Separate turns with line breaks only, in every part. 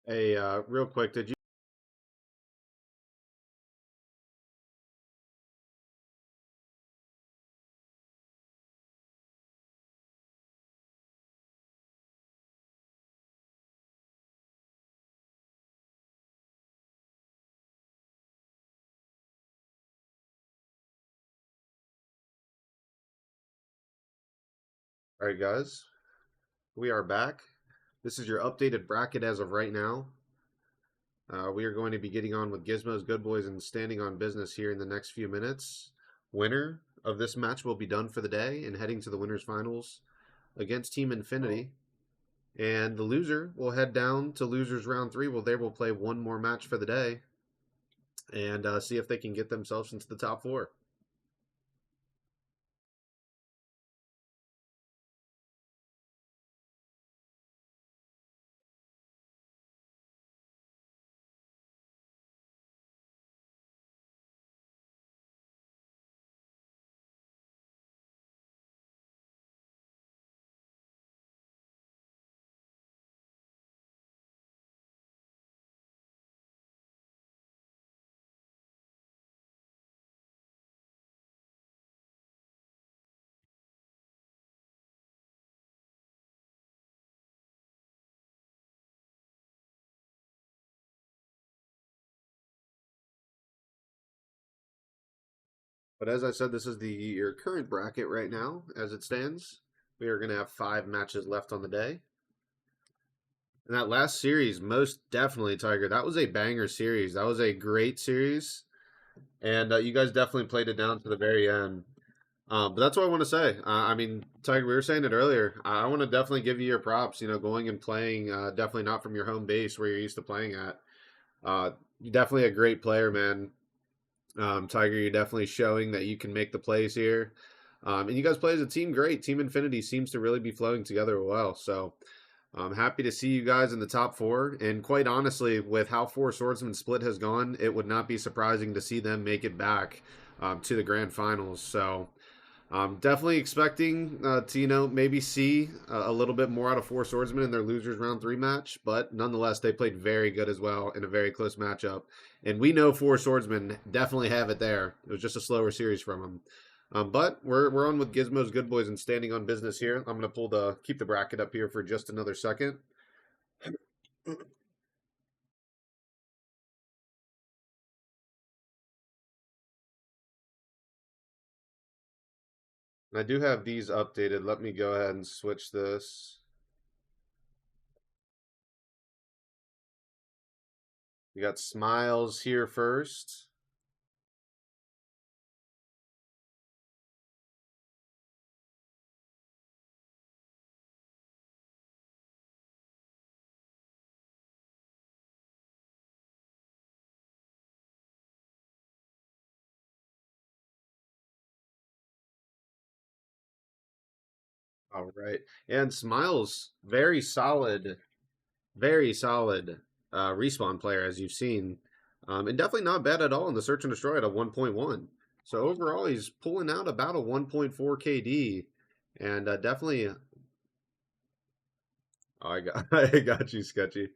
Hey, real quick, did you? All right, guys, we are back. This is your updated bracket as of right now. We are going to be getting on with Gizmo's Good Boys and standing on business here in the next few minutes. Winner of this match will be done for the day and heading to the winners finals against Team Infinity. And the loser will head down to losers round three. Well, they will play one more match for the day and see if they can get themselves into the top four. But as I said, this is your current bracket right now as it stands. We are going to have 5 matches left on the day. And that last series, most definitely, Tiger, that was a banger series. That was a great series. And you guys definitely played it down to the very end. But that's what I want to say. I mean, Tiger, we were saying it earlier. I want to definitely give you your props, going and playing, definitely not from your home base where you're used to playing at. You're definitely a great player, man. Tiger, you're definitely showing that you can make the plays here. And you guys play as a team great. Team Infinity seems to really be flowing together well. So I'm happy to see you guys in the top four. And quite honestly, with how Four Swordsman Split has gone, it would not be surprising to see them make it back to the grand finals. So definitely expecting to, maybe see a little bit more out of Four Swordsmen in their losers round three match. But nonetheless, they played very good as well in a very close matchup. And we know Four Swordsmen definitely have it there. It was just a slower series from them. But we're on with Gizmo's Good Boys and standing on business here. I'm gonna keep the bracket up here for just another second. I do have these updated. Let me go ahead and switch this. We got Smiles here first. All right. And Smiles, very solid respawn player, as you've seen. And definitely not bad at all in the search and destroy at a 1.1. So overall, he's pulling out about a 1.4 KD. And definitely, I got, I got you, Sketchy.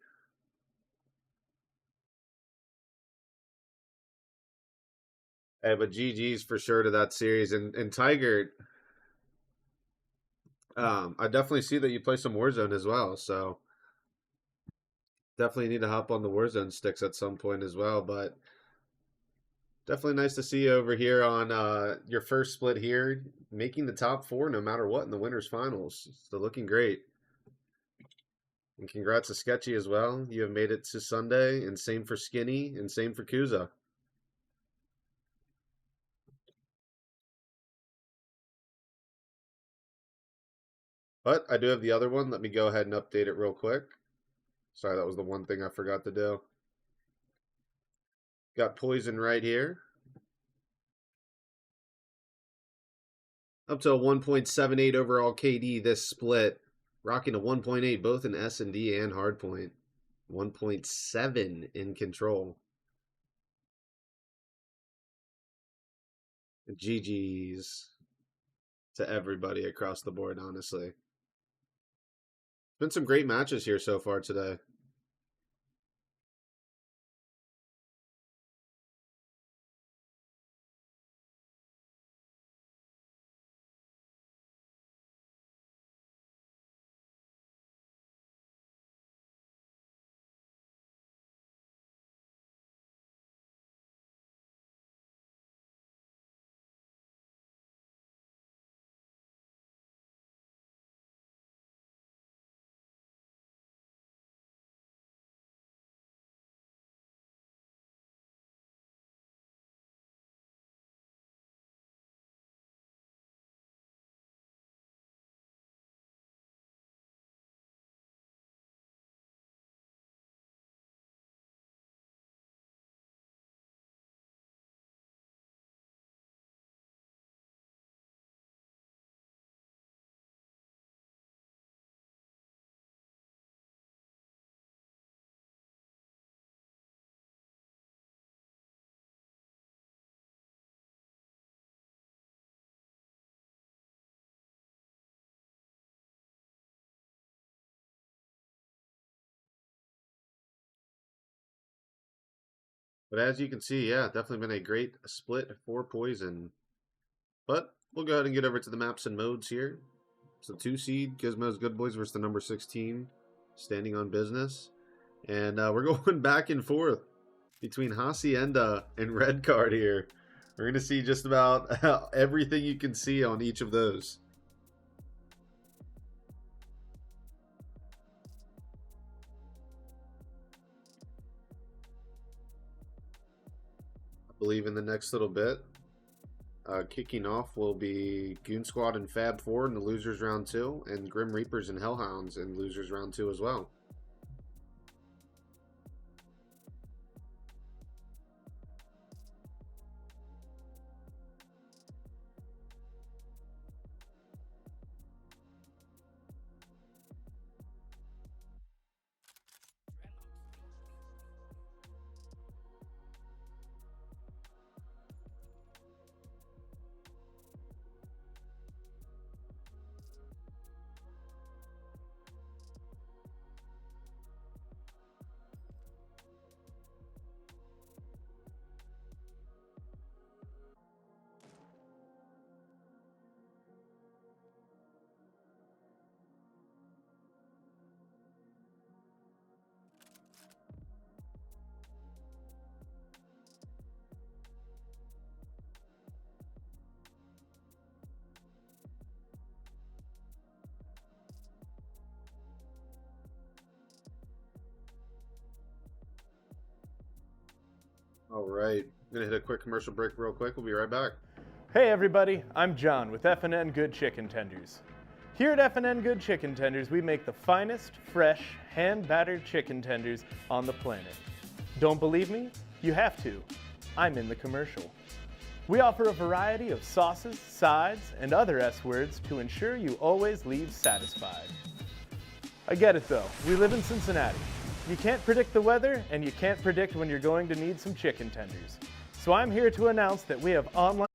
Hey, but GG's for sure to that series. And Tiger, I definitely see that you play some Warzone as well. So definitely need to hop on the Warzone sticks at some point as well. But definitely nice to see you over here on your first split here, making the top four no matter what in the winners finals. So looking great. And congrats to Sketchy as well. You have made it to Sunday, and same for Skinny, and same for Kuza. But I do have the other one. Let me go ahead and update it real quick. Sorry, that was the one thing I forgot to do. Got Poison right here. Up to a 1.78 overall KD this split. Rocking a 1.8 both in S&D and hardpoint. 1.7 in control. GG's to everybody across the board, honestly. Been some great matches here so far today. But as you can see, yeah, definitely been a great split for Poison. But we'll go ahead and get over to the maps and modes here. So 2 seed, Gizmo's Goodboys versus the number 16, standing on business. And we're going back and forth between Hacienda and Red Card here. We're going to see just about everything you can see on each of those. I believe in the next little bit. Kicking off will be Goon Squad and Fab 4 in the Losers Round 2, and Grim Reapers and Hellhounds in Losers Round 2 as well. All right, I'm going to hit a quick commercial break real quick. We'll be right back.
Hey everybody, I'm John with F&N Good Chicken Tenders. Here at F&N Good Chicken Tenders, we make the finest, fresh, hand-battered chicken tenders on the planet. Don't believe me? You have to. I'm in the commercial. We offer a variety of sauces, sides, and other S-words to ensure you always leave satisfied. I get it though, we live in Cincinnati. You can't predict the weather, and you can't predict when you're going to need some chicken tenders. So I'm here to announce that we have online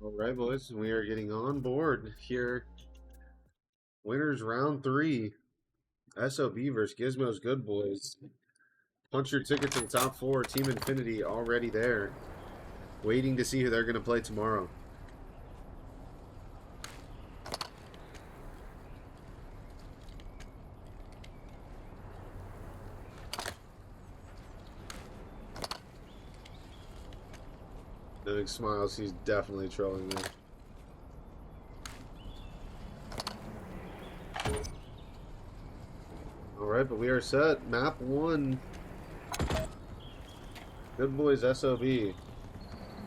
All right, boys, we are getting on board here. Winners round 3. S.O.B versus Gizmo's Goodboys. Punch your ticket to the top 4. Team Infinity already there. Waiting to see who they're going to play tomorrow. The big smiles, he's definitely trolling me. Alright, but we are set. Map 1. Goodboys S.O.B.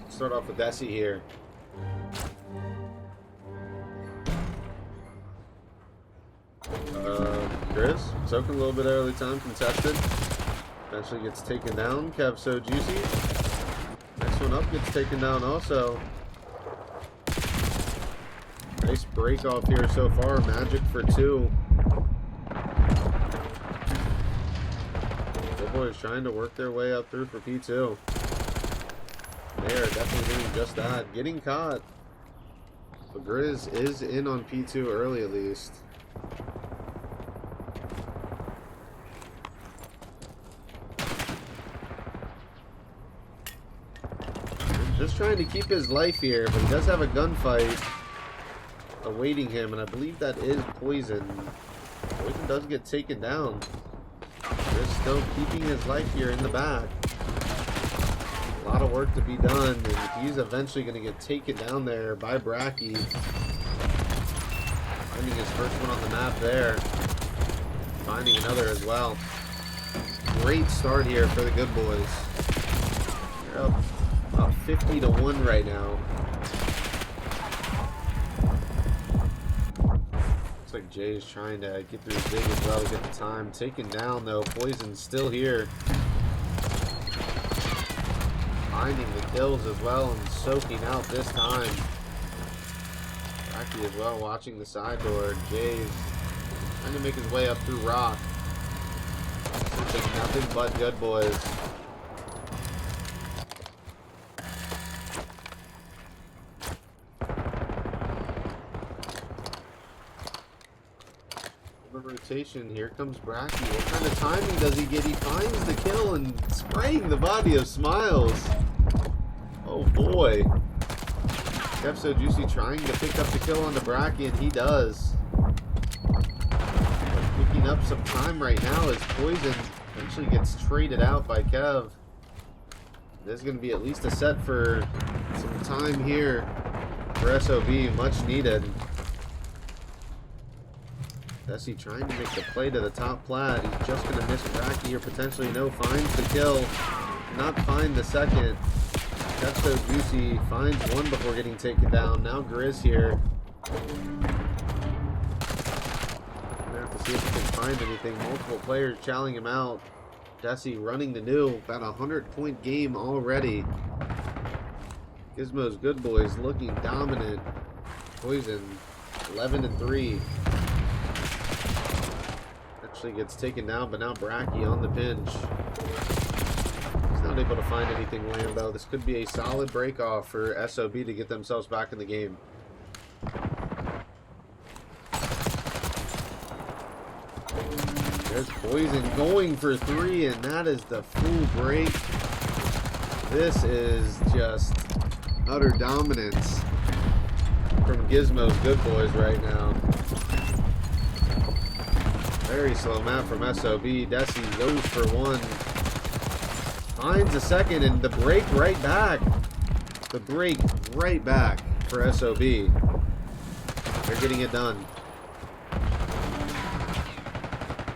Start off with Desi here. Chris, soaking a little bit early time, contested. Eventually gets taken down. Kev So Juicy. Next one up gets taken down also. Nice break off here so far. Magic for 2. Goodboys trying to work their way up through for P2. They are definitely doing just that. Getting caught. But Grizz is in on P2 early at least. Just trying to keep his life here, but he does have a gunfight awaiting him, and I believe that is Poison. Poison does get taken down. Just still keeping his life here in the back. A lot of work to be done, and he's eventually going to get taken down there by Bracky. Finding his first one on the map there. Finding another as well. Great start here for the Goodboys. They're up about 50-1 right now. Looks like Jay's trying to get through his dig as well to get the time. Taken down though. Poison's still here. Finding the kills as well and soaking out this time. Bracky as well watching the side door. Jay's trying to make his way up through rock. Something nothing but Goodboys. Rotation. Here comes Bracky. What kind of timing does he get? He finds the kill and spraying the body of Smiles. Oh boy. Kev So Juicy trying to pick up the kill onto Bracky, and he does. But picking up some time right now as Poison eventually gets traded out by Kev. There's going to be at least a set for some time here for S.O.B. Much needed. Desi trying to make the play to the top plat. He's just going to miss Bracky or potentially no. Finds the kill. Not find the second. That's So Juicy. Finds one before getting taken down. Now Grizz here. Gonna have to see if he can find anything. Multiple players challenging him out. Desi running the new. About a 100-point game already. Gizmo's Goodboys looking dominant. Poison 11-3. Actually gets taken down, but now Bracky on the pinch. He's not able to find anything, Lambo. This could be a solid break off for S.O.B to get themselves back in the game. There's Poison going for 3, and that is the full break. This is just utter dominance from Gizmo's Goodboys right now. Very slow map from S.O.B. Desi goes for 1. Finds a second, and the break right back. The break right back for S.O.B. They're getting it done.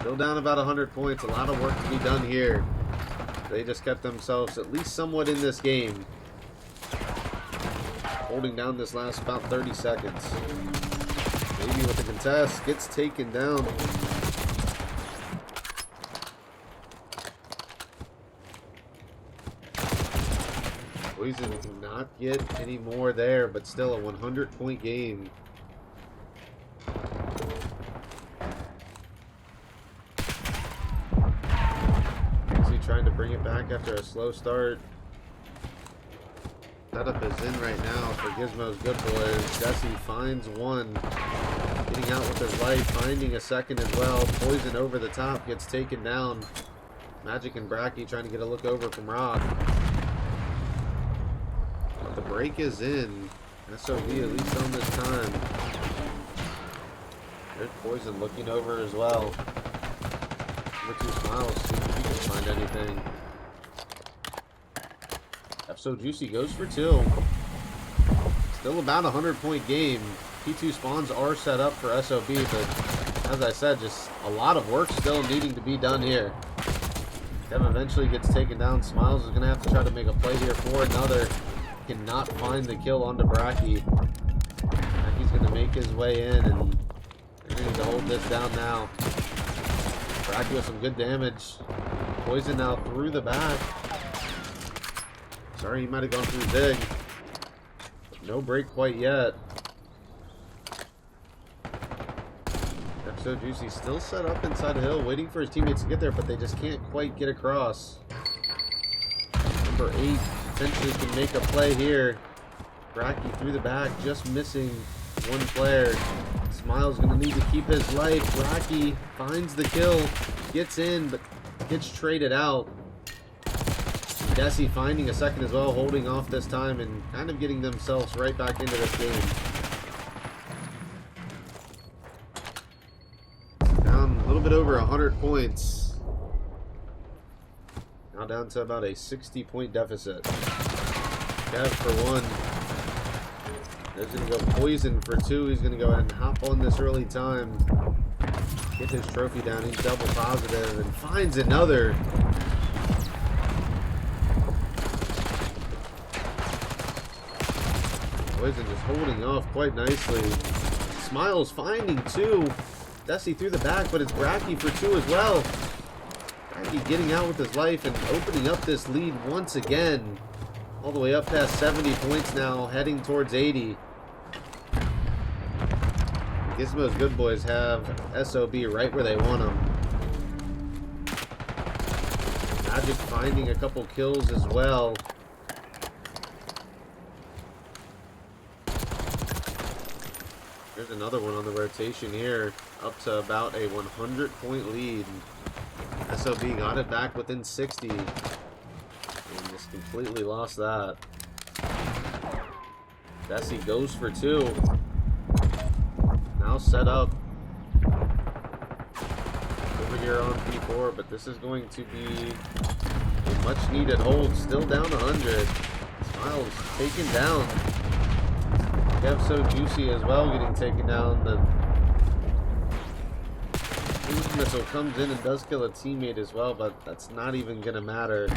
Still down about 100 points. A lot of work to be done here. They just kept themselves at least somewhat in this game. Holding down this last about 30 seconds. Maybe with the contest. Gets taken down. Poison cannot get any more there, but still a 100-point game. Is he trying to bring it back after a slow start? Setup is in right now for Gizmo's Good Boys. Jesse finds one. Getting out with his life, finding a second as well. Poison over the top, gets taken down. Magic and Bracky trying to get a look over from Rock. But the break is in. S.O.B at least on this time. There's Poison looking over as well. Number 2 Smiles, see if he can find anything. So Juicy goes for 2. Still about a 100-point game. P2 spawns are set up for S.O.B, but as I said, just a lot of work still needing to be done here. Kev eventually gets taken down. Smiles is going to have to try to make a play here for another. Cannot find the kill onto Bracky. Bracky's going to make his way in, and they're going to hold this down now. Bracky with some good damage. Poison now through the back. Sorry, he might have gone through big. No break quite yet. So Juicy still set up inside the hill, waiting for his teammates to get there, but they just can't quite get across. Number 8 potentially can make a play here. Bracky through the back, just missing one player. Smile's going to need to keep his life. Bracky finds the kill, gets in, but gets traded out. Desi finding a second as well, holding off this time and kind of getting themselves right back into this game. Down a little bit over 100 points. Now down to about a 60-point deficit. Kev for 1. There's going to go Poison for 2. He's going to go ahead and hop on this early time. Get his trophy down. He's double positive and finds another. Poison just holding off quite nicely. Smiles finding 2. Desi through the back, but it's Bracky for 2 as well. Bracky getting out with his life and opening up this lead once again. All the way up past 70 points now, heading towards 80. Gizmo's Good Boys have S.O.B right where they want them. Magic finding a couple kills as well. There's another one on the rotation here, up to about a 100-point lead. S.O.B got it back within 60, and just completely lost that. Desi goes for 2. Now set up over here on P4, but this is going to be a much-needed hold. Still down 100. Smiles taken down. Kev so Juicy as well getting taken down. The Fuse Missile comes in and does kill a teammate as well, but that's not even going to matter.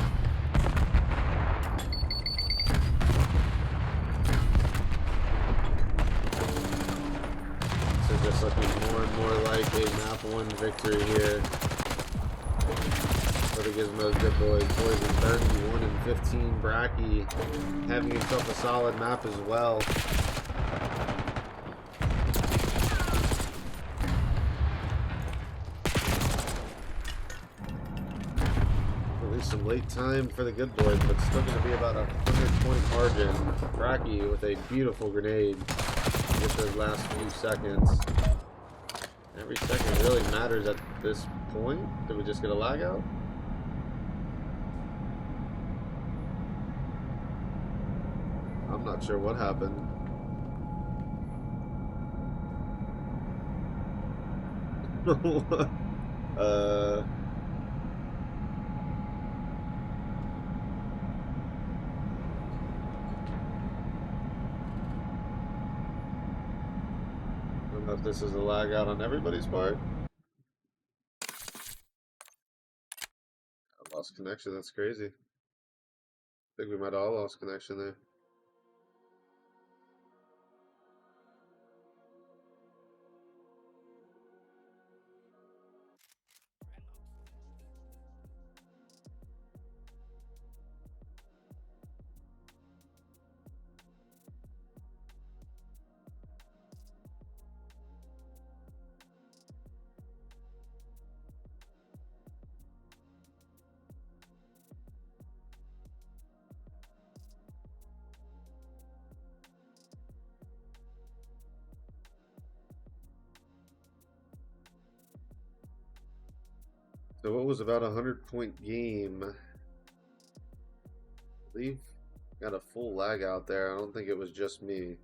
So just looking more and more like a map 1 victory here for the Gizmo's Good Boys. Poison 31 and 15. Bracky having himself a solid map as well. Some late time for the Good Boys, but still going to be about a 100-point margin. Bracky with a beautiful grenade to get those last few seconds. Every second really matters at this point. Did we just get a lag out? I'm not sure what happened. I don't know if this is a lag out on everybody's part. I lost connection, that's crazy. I think we might have all lost connection there. So what was about a 100-point game? I believe got a full lag out there. I don't think it was just me.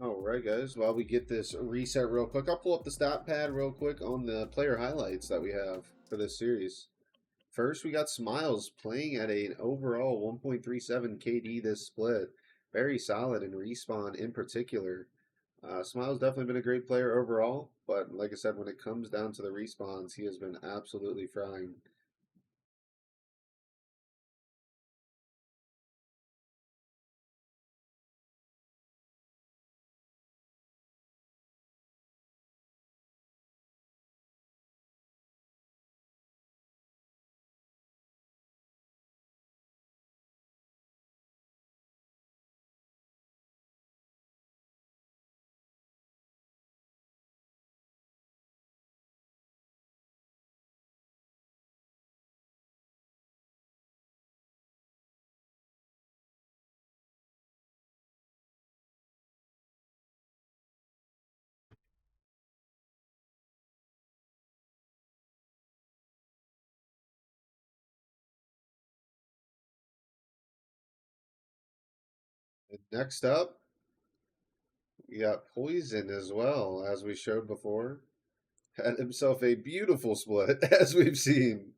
All right, guys. While we get this reset real quick, I'll pull up the stat pad real quick on the player highlights that we have for this series. First, we got Smiles playing at an overall 1.37 KD this split. Very solid in respawn in particular. Smiles definitely been a great player overall, but like I said, when it comes down to the respawns, he has been absolutely frying. And next up, we got Poison as well, as we showed before. Had himself a beautiful split, as we've seen.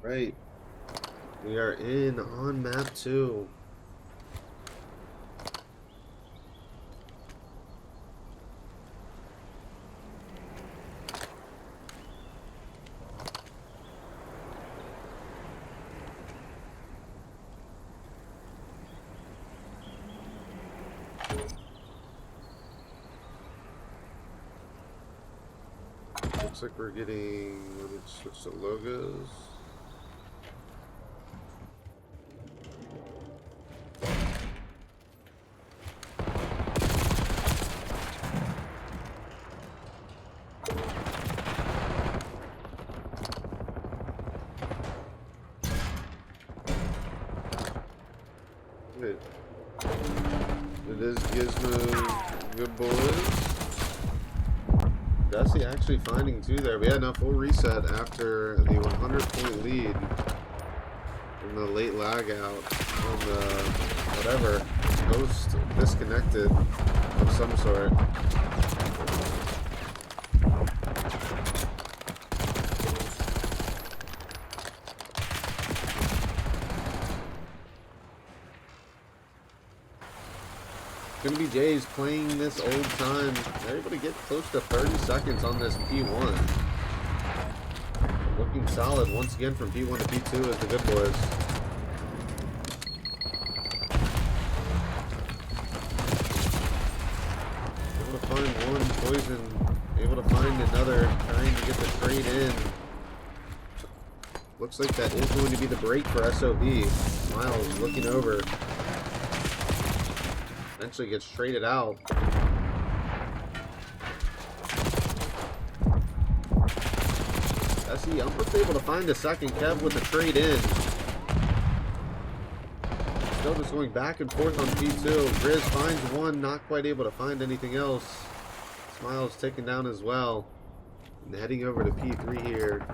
Right. We are in on map 2. Looks like we're getting, let me switch to logos. Wait. It is Gizmo, Goodboys. Dusty actually finding two there. But yeah, no, full reset after the 100-point lead in the late lag out on the whatever host disconnected of some sort. Gonna be Jays playing this old time. They're able to get close to 30 seconds on this P1. Looking solid once again from P1 to P2 as the Goodboys. Able to find one poison, able to find another, trying to get the trade in. Looks like that is going to be the break for S.O.B. Miles looking over. Eventually gets traded out. SE almost able to find a second. Kev with the trade in. Still just going back and forth on P2. Grizz finds one, not quite able to find anything else. Smiles taken down as well. And heading over to P3 here.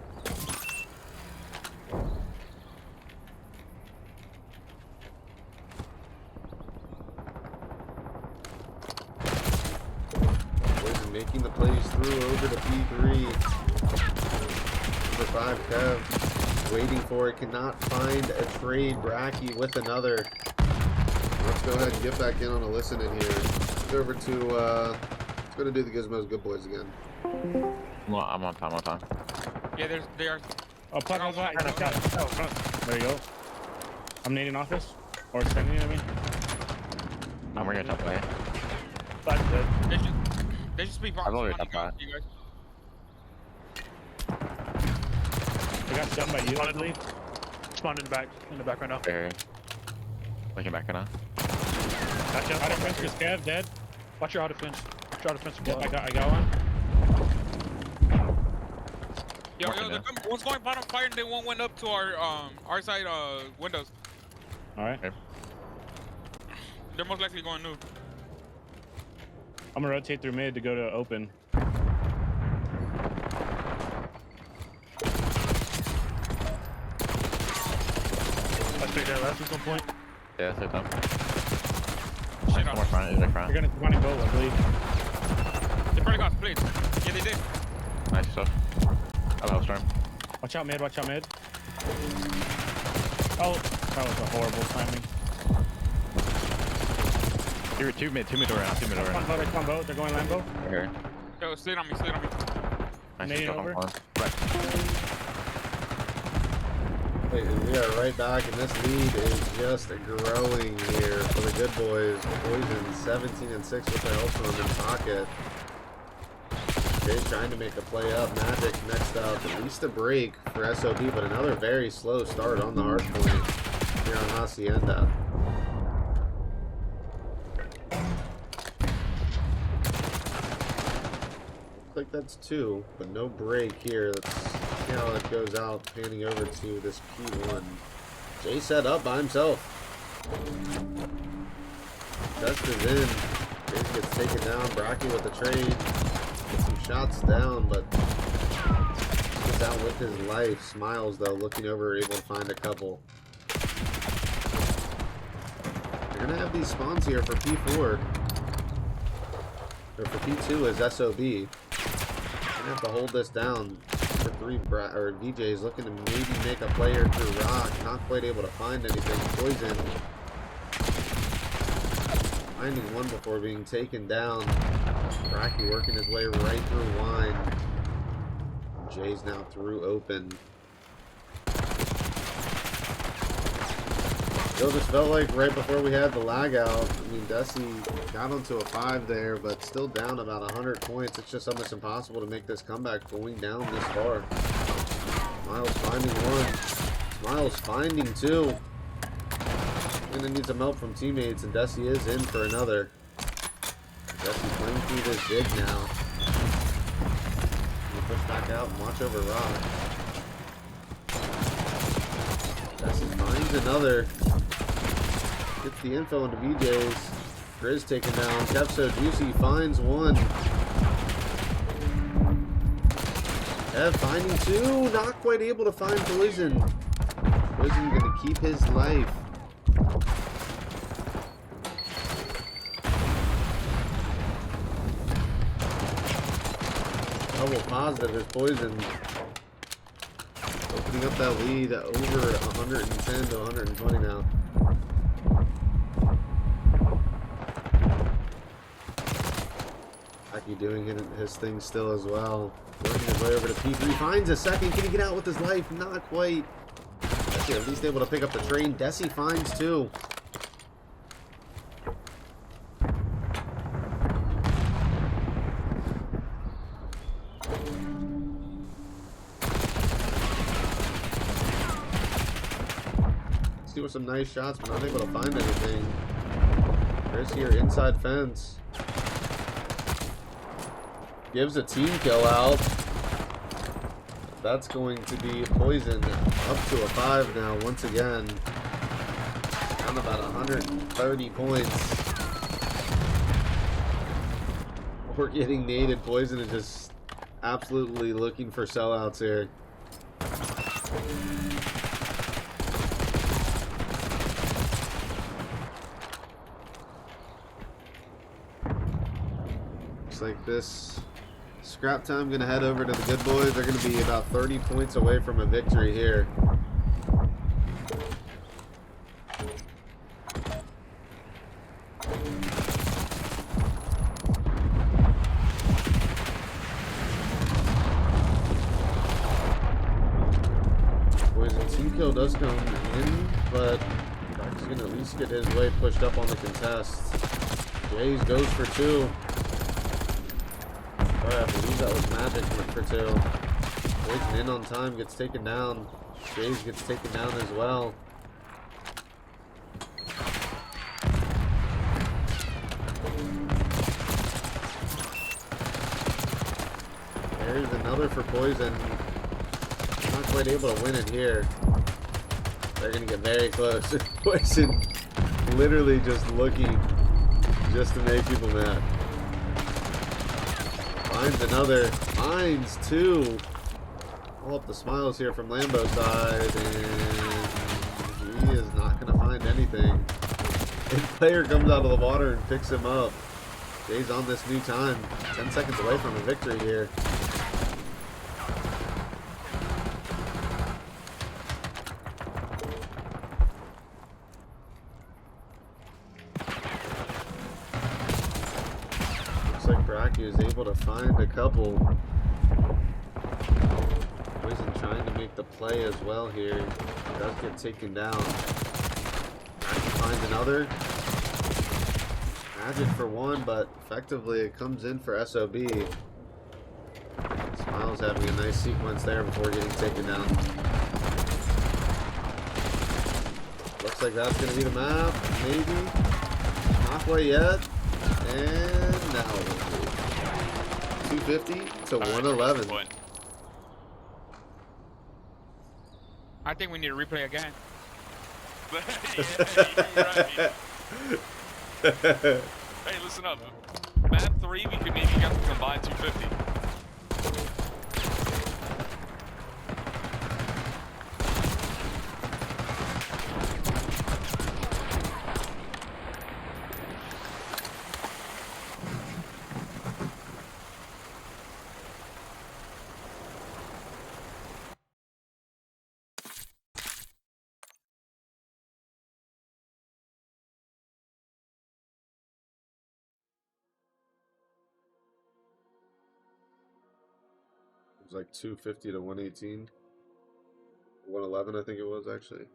Making the plays through over to P3. Number 5, Kev. Waiting for it. Cannot find a trade. Bracky with another. Let's go ahead and get back in on a listen in here. Let's go over to, let's go to do the Gizmos Goodboys again.
No, I'm on time,
Yeah, they are.
Oh, plug on fire. There you go. I'm nading off this. Or extending it, I mean.
I'm gonna top way.
That's good.
They just be
I've already top that.
you guys.
I got shot by you, I believe.
Spawned in the back right now.
Here. Looking back right now.
Gotcha. Out of fence is Kev, dead.
Watch your auto fence. Watch your auto fence.
Yep, I got one.
Yo, one's going bottom fire and then one went up to our side windows.
Alright.
Okay.
They're most likely going new.
I'm gonna rotate through mid to go to open.
Let's take that last at some point.
Yeah, that's it done.
Shit
More
on.
front, is it front?
They're gonna go, I believe.
They probably got split. Yeah, they did.
Nice stuff. I love Storm.
Watch out mid, watch out mid. Oh, that was a horrible timing.
Here, two mid around,
Combo, they're going Lambo.
Here.
Yo, slid on me.
Nice
Nading
stuff.
over.
Right.
Wait, and we are right back, and this lead is just growing here for the Goodboys. Poison 17 and 6 with the Hellstorm in pocket. Jay's trying to make a play up. Magic next up. At least a break for S.O.B, but another very slow start on the hard point here on Hacienda. Looks like that's 2, but no break here. Let's see how it goes out, panning over to this P1. Jay set up by himself. Dust is in. Jay gets taken down. Bracky with the trade. Gets some shots down, but gets out with his life. Smiles, though, looking over, able to find a couple. You're going to have these spawns here for P4. Or for P2 as S.O.B. Gonna have to hold this down for 3 VJs looking to maybe make a player through rock. Not quite able to find anything. Poison. Finding one before being taken down. Bracky working his way right through wine. Jay's now through open. Still just felt like right before we had the lag out, I mean, Desi got onto a 5 there, but still down about 100 points. It's just almost impossible to make this comeback going down this far. Miles finding one. Miles finding two. Gonna need some help from teammates, and Desi is in for another. Desi playing through this zig now. Gonna push back out and watch over Rock. Desi finds another. Gets the info into VJ's. Grizz taken down. Kept so juicy. Finds one. Kev finding two. Not quite able to find Poison. Poison gonna keep his life. Double positive is Poison. Opening up that lead over 110 to 120 now. Aki doing his thing still as well. Working his way over to P3. Finds a second. Can he get out with his life? Not quite. Desi at least able to pick up the train. Desi finds two. See with some nice shots, but not able to find anything. Chris here inside fence. Gives a team kill out. That's going to be Poison up to a 5 now once again. Down about 130 points. We're getting naded. Poison is just absolutely looking for sellouts here. Looks like this scrap time gonna head over to the good boys. They're gonna be about 30 points away from a victory here. Poison team kill does come in, but Brock's gonna at least get his way pushed up on the contest. Jays goes for two. I believe that was Magic for two. Poison in on time, gets taken down. Jays gets taken down as well. There's another for Poison. Not quite able to win it here. They're going to get very close. Poison literally just looking just to make people mad. Finds another. Finds two. All up the smiles here from Lambo's side, and he is not going to find anything. A player comes out of the water and picks him up. Jay's on this new time. 10 seconds away from a victory here. He was able to find a couple. Poison trying to make the play as well here. He does get taken down. Magic finds another. Magic for one, but effectively it comes in for S.O.B. Smiles having a nice sequence there before getting taken down. Looks like that's going to be the map. Maybe. Not quite yet. And now 250 to 111.
I think we need to replay again.
Hey, listen up. Map 3, we could maybe get the combined 250.
It was like 250 to 118. 111, I think it was actually.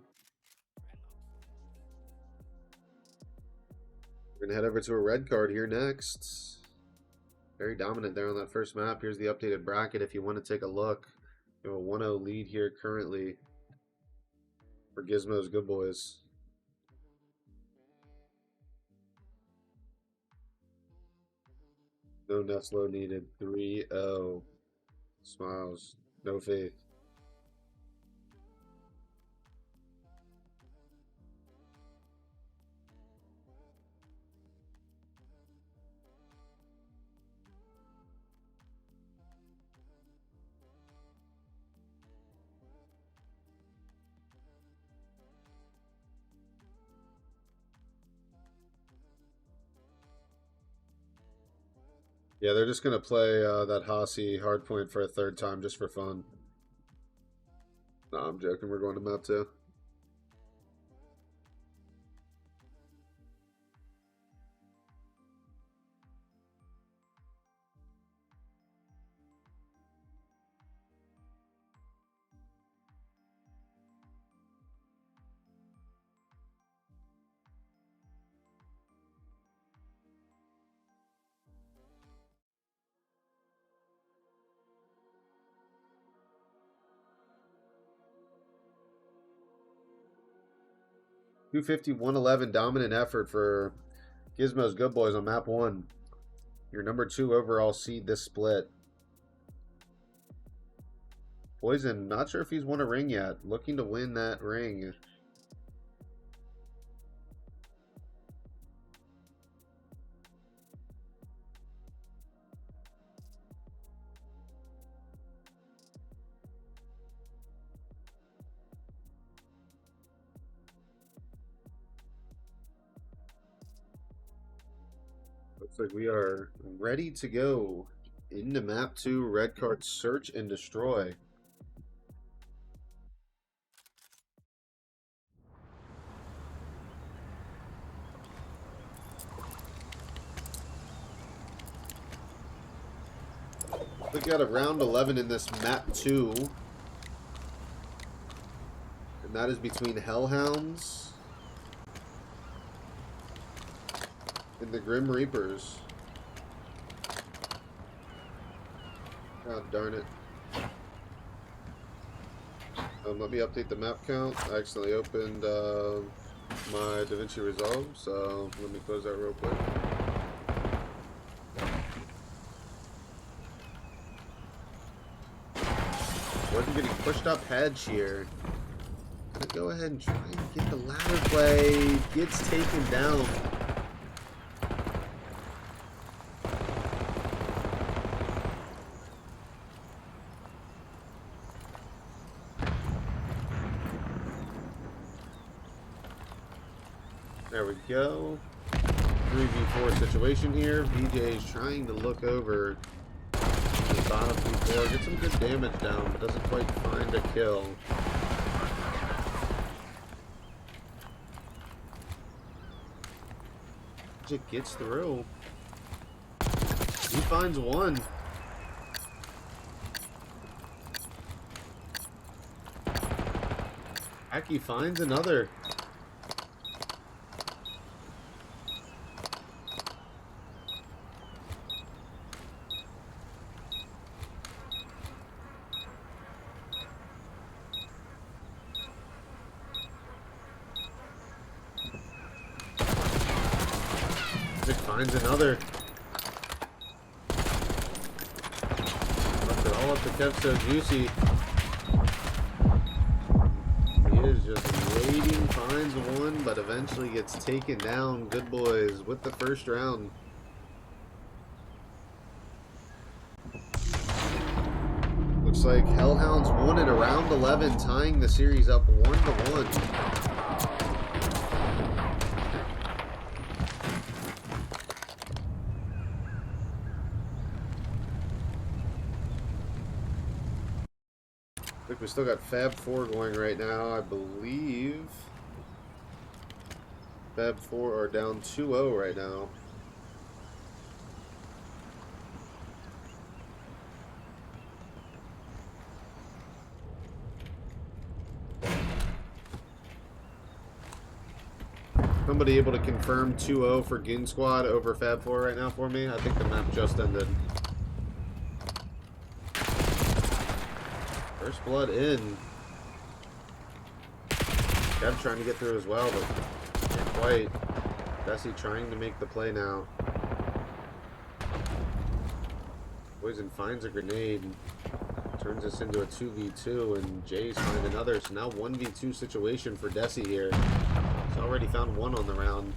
We're gonna head over to a red card here next. Very dominant there on that first map. Here's the updated bracket if you want to take a look. We have a 1-0 lead here currently for Gizmo's Goodboys. No Nestlo needed. 3-0. Smiles. No faith. Yeah, they're just going to play that Hossie hardpoint for a third time just for fun. Nah, I'm joking. We're going to map 2. $250-111 dominant effort for Gizmo's Goodboys on map 1. Your number 2 overall seed this split. Poison, not sure if he's won a ring yet. Looking to win that ring. Looks like we are ready to go into map 2, red card search and destroy. We got a round 11 in this map 2. And that is between Hellhounds and the Grim Reapers. God darn it. Let me update the map count. I accidentally opened my DaVinci Resolve, so let me close that real quick. Wasn't getting pushed up hedge here. Gonna go ahead and try and get the ladder play. Gets taken down. There we go. 3v4 situation here. VJ is trying to look over the bottom floor, get some good damage down, but doesn't quite find a kill. It gets through. He finds one. Heck, he finds another. Finds another. Left it all up to Kev So Juicy. He is just waiting, finds one, but eventually gets taken down. Goodboys with the first round. Looks like Hellhounds won in a round 11, tying the series up 1-1. Look, we still got Fab 4 going right now, I believe. Fab 4 are down 2-0 right now. Somebody able to confirm 2-0 for Gin Squad over Fab 4 right now for me? I think the map just ended. First blood in. Kev trying to get through as well, but can't quite. Bessie trying to make the play now. Poison finds a grenade. Turns this into a 2v2, and Jays find another. So now 1v2 situation for Desi here. He's already found one on the round.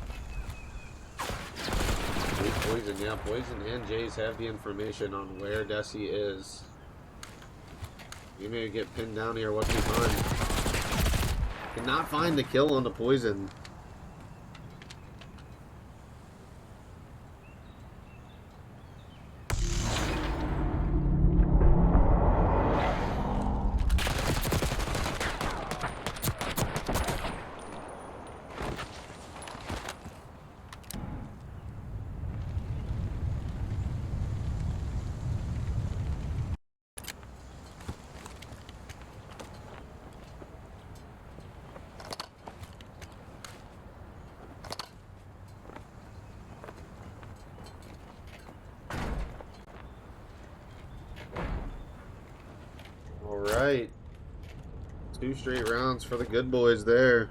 Poison, yeah, Poison and Jays have the information on where Desi is. You may get pinned down here. What's he find? Cannot find the kill on the Poison. Alright. 2 straight rounds for the good boys there.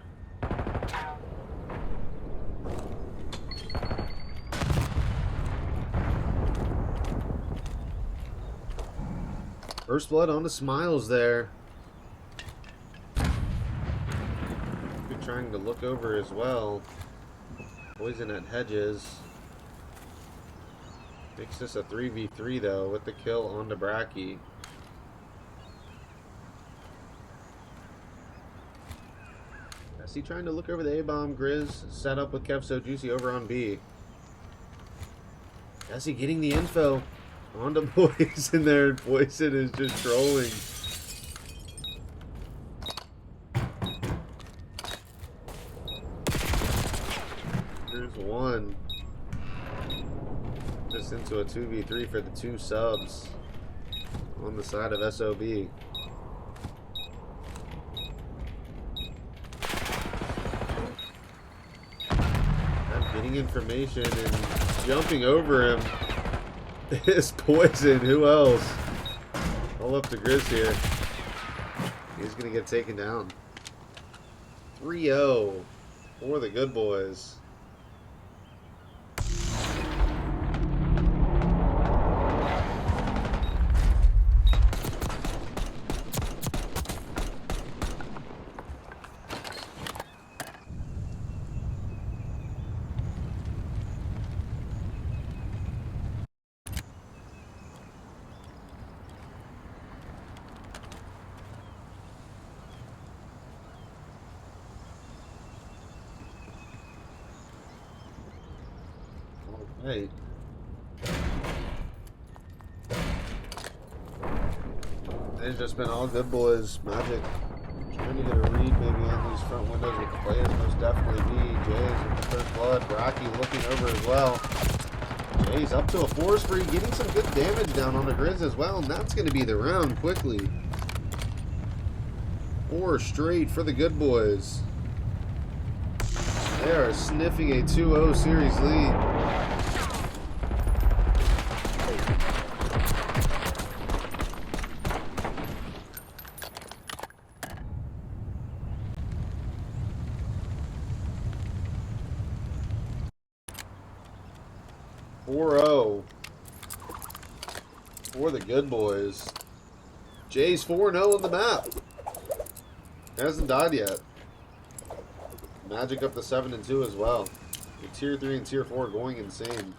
First blood on the Smiles there. Good trying to look over as well. Poison at Hedges. Makes this a 3v3 though with the kill on Dabraki. Is he trying to look over the A-bomb? Grizz set up with Kev So Juicy over on B. Is he getting the info on the Poison there? Poison is just trolling. Here's one. Just into a 2v3 for the 2 subs on the side of S.O.B. Getting information and jumping over him is Poison. Who else? All up to Grizz here. He's going to get taken down. 3-0 for the good boys. Hey. It's just been all good boys. Magic trying to get a read maybe on these front windows with the players. Most definitely be Jays with the first blood. Rocky looking over as well. Jays up to a 4 spree, getting some good damage down on the Grizz as well, and that's going to be the round quickly. 4 straight for the good boys. They are sniffing a 2-0 series lead. For the good boys. Jay's 4-0 on the map. Hasn't died yet. Magic up to 7-2 as well. The tier 3 and tier 4 going insane.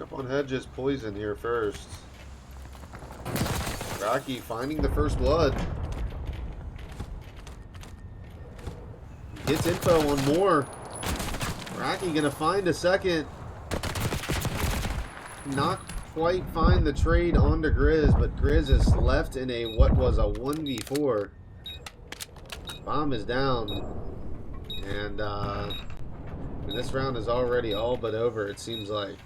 Up on Hedges, Poison here first. Rocky finding the first blood. Gets info on more. Rocky gonna find a second. Not quite find the trade onto Grizz, but Grizz is left in a what was a 1v4. Bomb is down. And this round is already all but over, it seems like.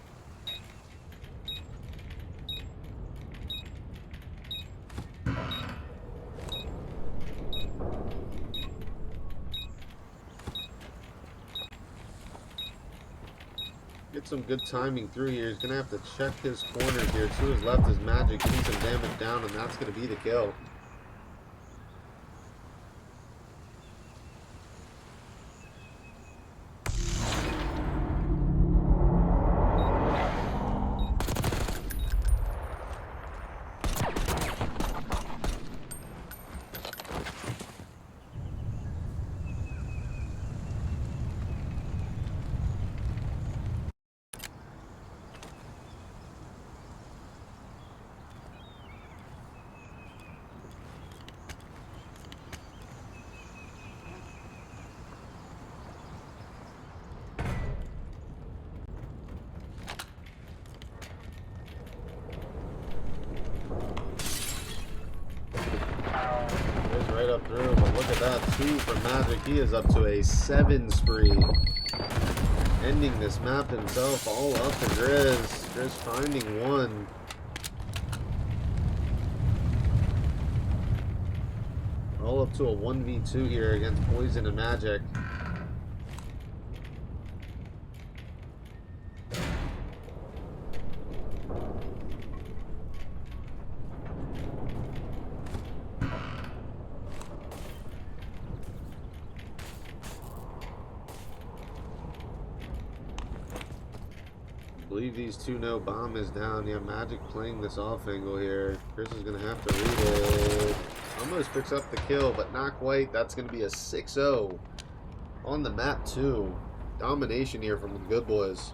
get some good timing through here. He's gonna have to check his corners here. To his left is Magic, getting some damage down, and that's gonna be the kill. Right up through, but look at that, 2 for Magic. He is up to a 7 spree. Ending this map himself, all up to Grizz. Grizz finding 1. All up to a 1v2 here against Poison and Magic. I believe these 2 know bomb is down. Yeah, Magic playing this off angle here. Chris is going to have to reload. Almost picks up the kill, but not quite. That's going to be a 6-0 on the map too. Domination here from the Good Boys.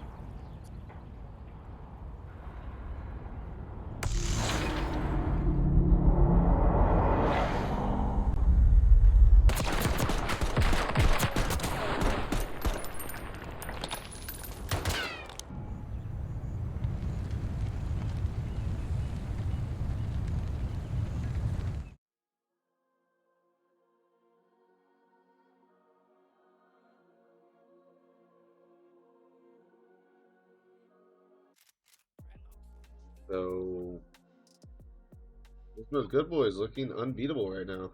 So, those Good Boys looking unbeatable right now.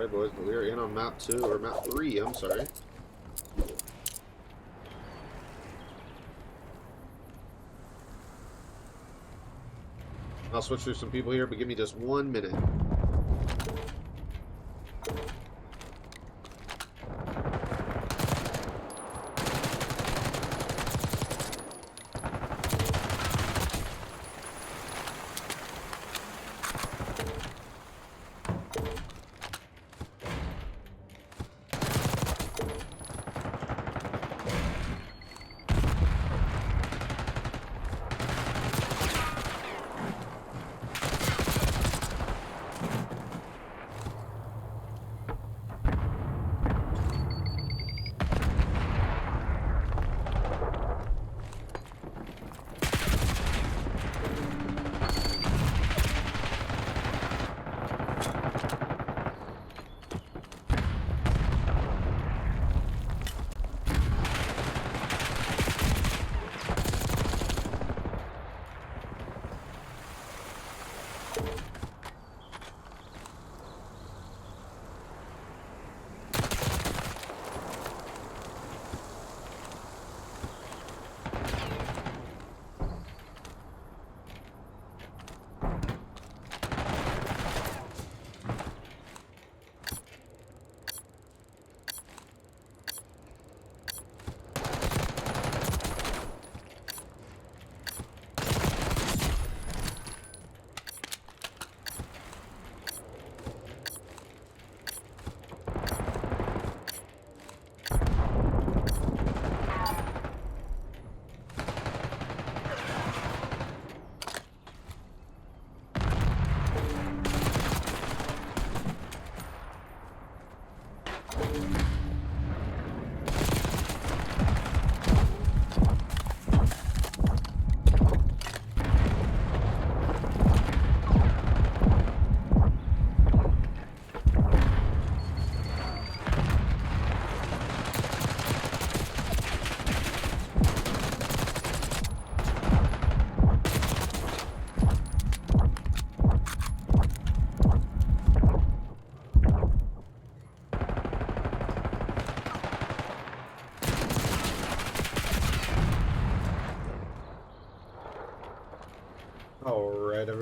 Alright boys, but we are in on map 2, or map 3, I'm sorry. I'll switch through some people here, but give me just 1 minute.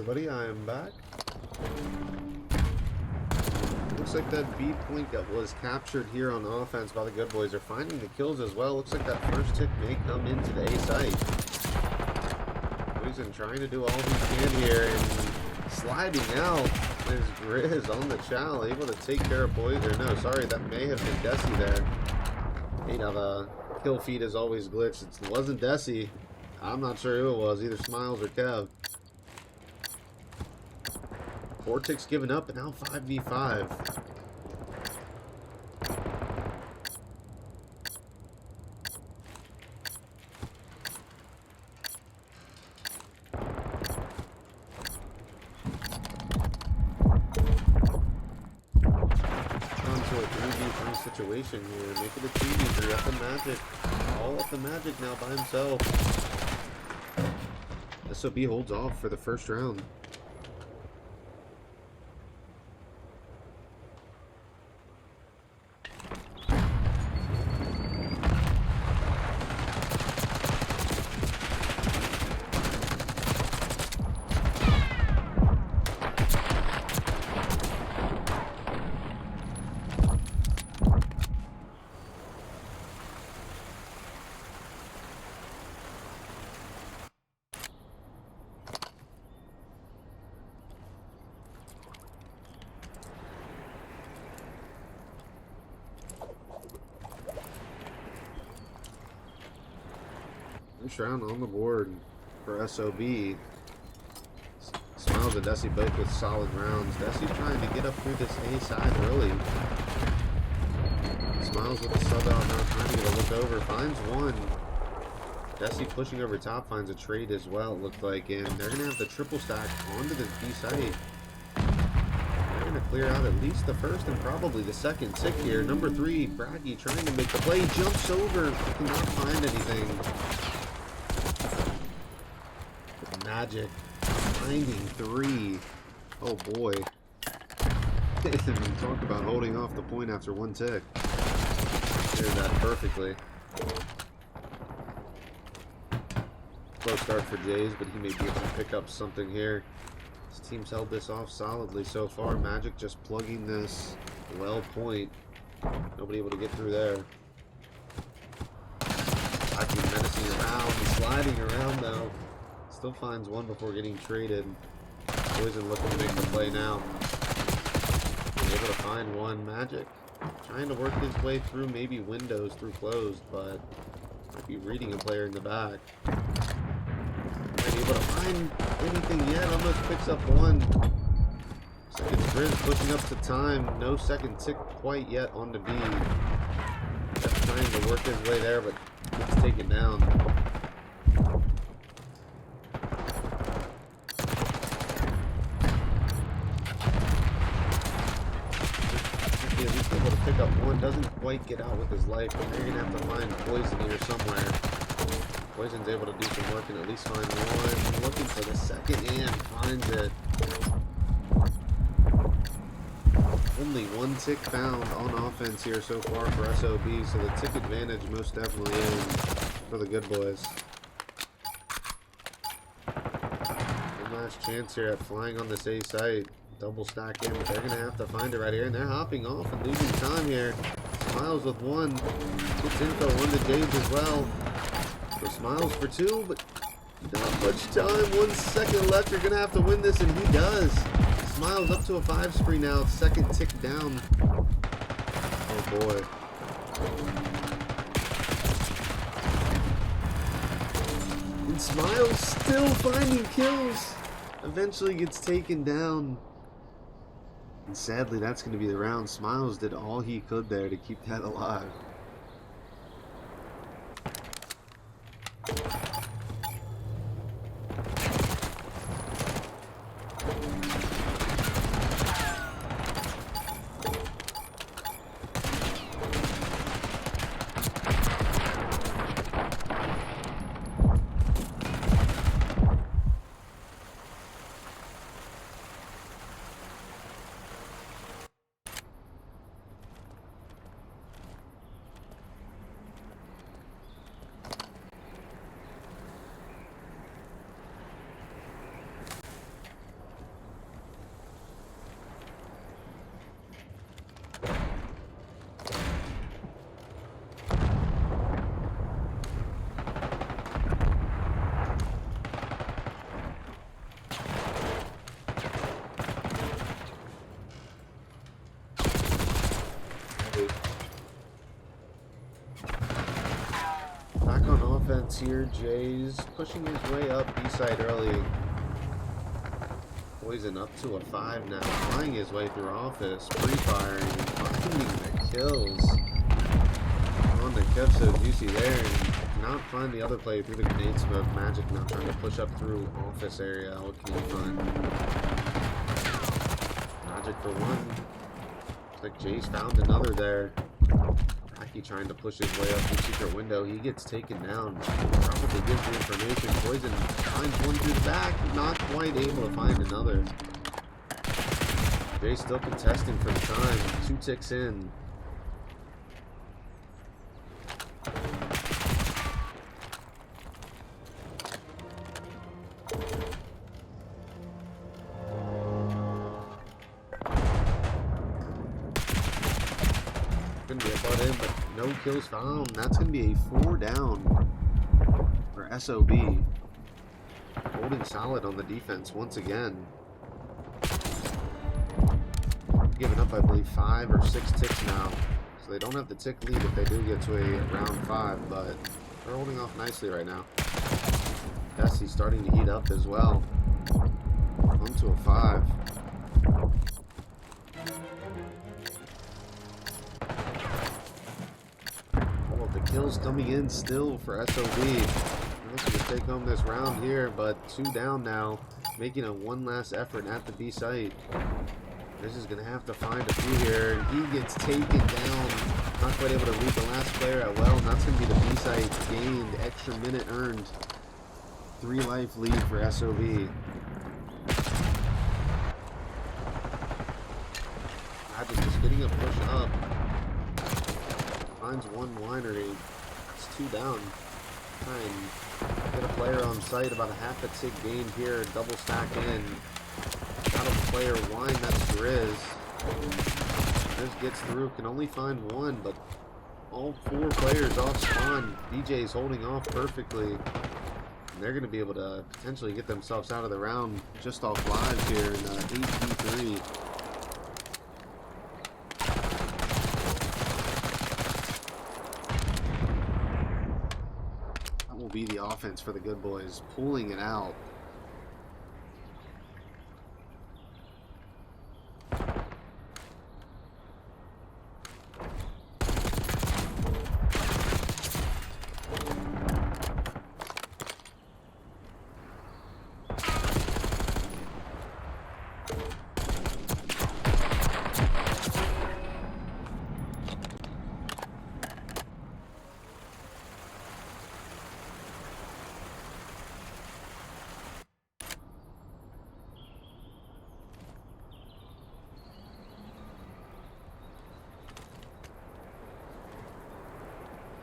everybody, I am back. Looks like that B point that was captured here on offense by the good boys are finding the kills as well. Looks like that first tick may come into the A site. Poison trying to do all he can here and sliding out. There's Grizz on the chow, able to take care of Poison. Or no, sorry, that may have been Desi there. You know, the kill feed is always glitched. It wasn't Desi. I'm not sure who it was, either Smiles or Kev. Vortex giving up, and now 5v5. Onto a 3v3 situation here. Make it a 2v3 up the Magic. All up the Magic now by himself. S.O.B holds off for the first round. First round on the board for S.O.B. Smiles and Desi both with solid rounds. Desi trying to get up through this A side early. Smiles with the sub out now, trying to get a look over. Finds one. Desi pushing over top, finds a trade as well, it looked like. And they're going to have the triple stack onto the B site. They're going to clear out at least the first and probably the second tick here. Number 3, Braggy trying to make the play. Jumps over. Cannot find anything. Magic finding 3. Oh boy. Talk about holding off the point after one tick. Cleared that perfectly. Slow start for Jays, but he may be able to pick up something here. His team's held this off solidly so far. Magic just plugging this well point. Nobody able to get through there. Aki menacing around, sliding around though. Still finds one before getting traded. Poison looking to make the play now. Able to find one. Magic trying to work his way through maybe windows through closed, but might be reading a player in the back. Not able to find anything yet. Almost picks up one. Second sprint pushing up to time. No second tick quite yet on the B. Just trying to work his way there, but gets taken down. At least able to pick up one. Doesn't quite get out with his life, but they're gonna have to find Poison here somewhere. Poison's able to do some work and at least find one. Looking for the second and finds it. Only one tick found on offense here so far for S.O.B, so the tick advantage most definitely is for the good boys. One last chance here at flying on this A site. Double stack in, but they're going to have to find it right here. And they're hopping off and losing time here. Smiles with one. Gets info on the Jays as well. So Smiles for 2, but not much time. 1 second left. You're going to have to win this, and he does. Smiles up to a 5 spree now. Second tick down. Oh boy. And Smiles still finding kills. Eventually gets taken down. And sadly, that's going to be the round. Smiles did all he could there to keep that alive. shots here. Jay's pushing his way up B-side early. Poison up to a 5 now, flying his way through office, pre-firing, finding the kills on the Kev So Juicy there, and not find the other player through the grenade smoke. Magic now trying to push up through office area. What can he find? Magic for one. Looks like Jay's found another there. Aki trying to push his way up the secret window. He gets taken down. Probably gives the information. Poison finds one through the back. Not quite able to find another. Jay still contesting for the time. 2 ticks in. Gonna be a butt in, but no kills found. That's gonna be a 4 down for S.O.B. Holding solid on the defense once again. Giving up, I believe, 5 or 6 ticks now. So they don't have the tick lead if they do get to a round 5, but they're holding off nicely right now. Desi's starting to heat up as well. On to a 5. The kills coming in still for S.O.B. Looking to take home this round here, but 2 down now, making a one last effort at the B site. This is going to have to find a few here, and he gets taken down. Not quite able to lead the last player out well, and that's going to be the B site gained, extra minute earned. 3 life lead for S.O.B. Magic just getting a push up. Finds one winery. It's 2 down. Try and get a player on site. About a half a tick gain here. Double stack in. Got a player wine. That's Grizz. Grizz gets through. Can only find one, but all 4 players off spawn. DJ's holding off perfectly. And they're going to be able to potentially get themselves out of the round just off lives here in 8v3. Be the offense for the Good Boys, pulling it out.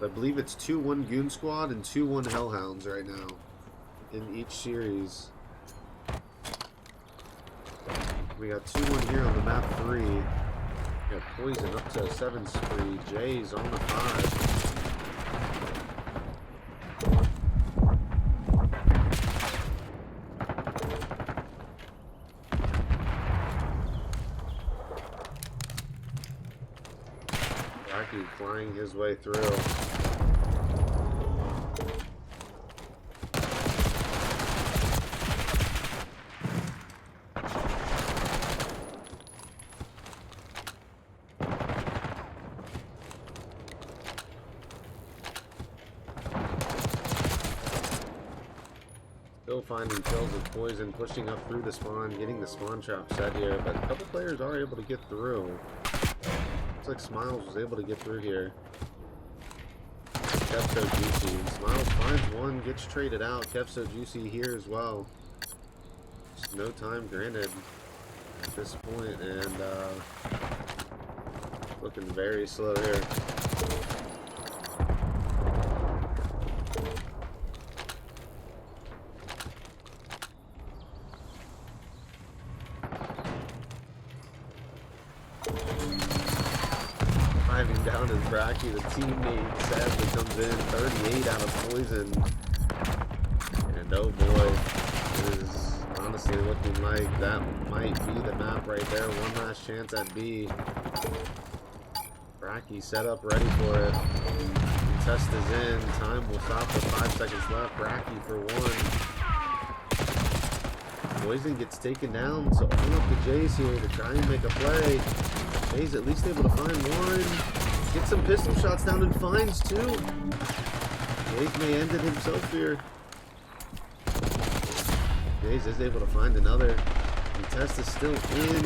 I believe it's 2-1 Goon Squad and 2-1 Hellhounds right now in each series. We got 2-1 here on the map 3. We got Poison up to a 7 spree. Jay's on the 5. Rocky flying his way through. Still finding kills with Poison, pushing up through the spawn, getting the spawn trap set here, but a couple players are able to get through. Looks like Smiles was able to get through here. Kev So Juicy. Smiles finds one, gets traded out. Kev So Juicy here as well. Just no time granted at this point, and looking very slow here. Diving down is Bracky, the teammate, sadly comes in 38 out of Poison. And oh boy, it is honestly looking like that might be the map right there. One last chance at B. Bracky set up ready for it. test is in. Time will stop with 5 seconds left. Bracky for 1. Poison gets taken down, so all up to Jace here to try and make a play. Jay's at least able to find 1. Get some pistol shots down and finds 2. Jace may end it himself here. Jace is able to find another. The test is still in.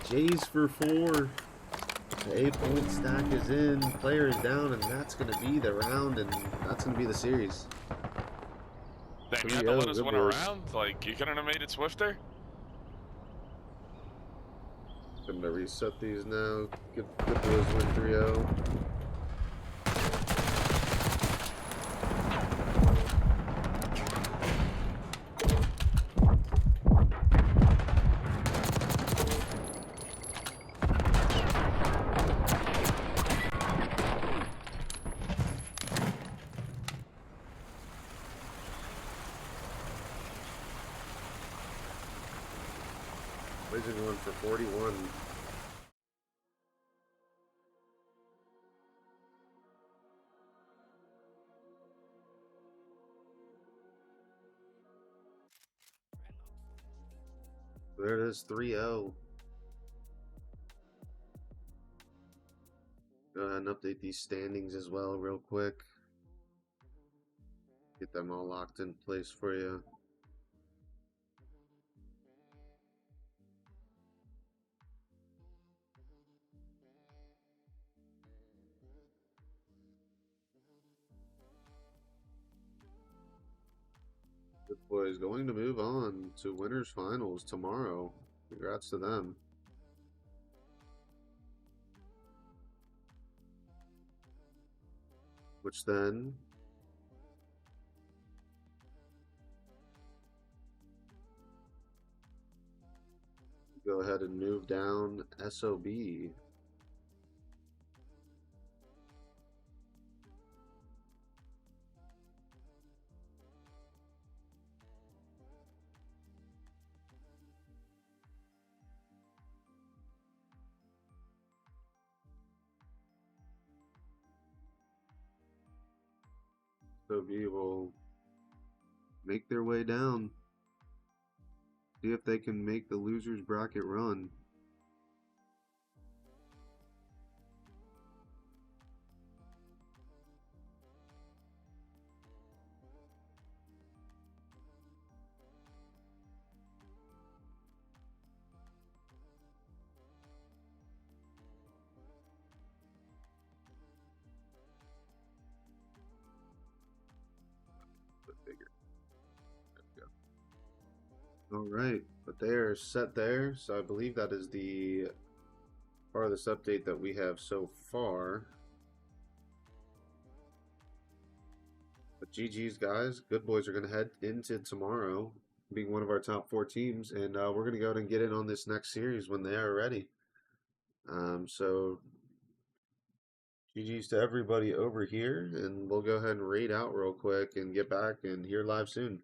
Jace for 4. The 8-point stack is in. Player is down, and that's going to be the round, and that's going to be the series.
Damn, you had to let us win a round? Like, you couldn't have made it swifter?
I'm going to reset these now. Goodboys win 3-0. Blazing one for 41. There it is, 3-0. Go ahead and update these standings as well real quick. Get them all locked in place for you. Goodboys going to move on to winners finals tomorrow. Congrats to them. Which then go ahead and move down S.O.B. S.O.B. will make their way down. See if they can make the losers bracket run. All right, but they are set there, so I believe that is the part of this update that we have so far. But GG's, guys. Goodboys are going to head into tomorrow, being one of our top 4 teams, and we're going to go ahead and get in on this next series when they are ready. So GG's to everybody over here, and we'll go ahead and raid out real quick and get back and here live soon.